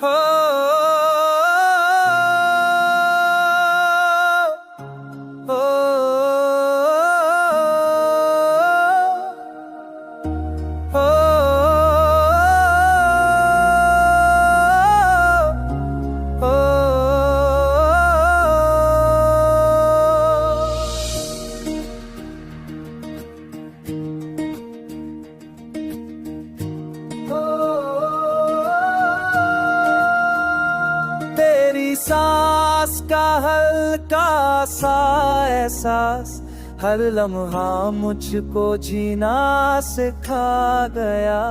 हो हो हो तेरी सांस का हल्का सा एहसास हर लम्हा मुझको जीना सिखा गया।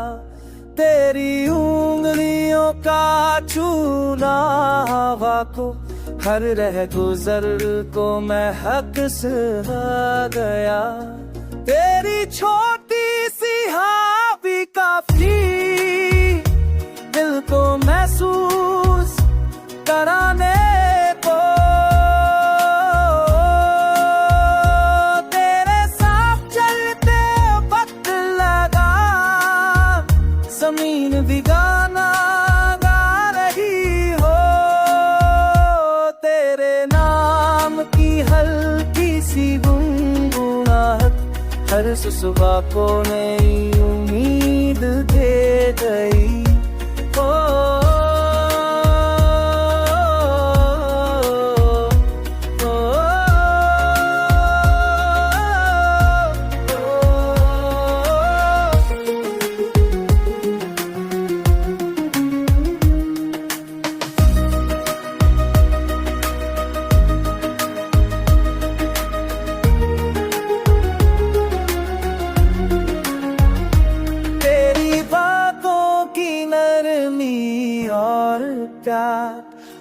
तेरी उंगलियों का छूना हवा को हर रह गुजर को महक सुहा गया। तेरी छोटी सी हाँ भी काफी दिल को महसूस कराने को। तेरे साथ चलते वक्त लगा जमीन भी गाना गा रही हो। तेरे नाम की हल्की सी गुनगुनाहट हर सुबह को नई उम्मीद दे गई। और प्यार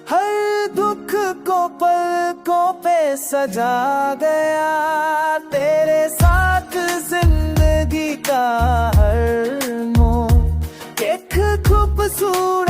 हर दुख को पलकों पे सजा गया। तेरे साथ जिंदगी का हर मोड़ एक खूबसूरत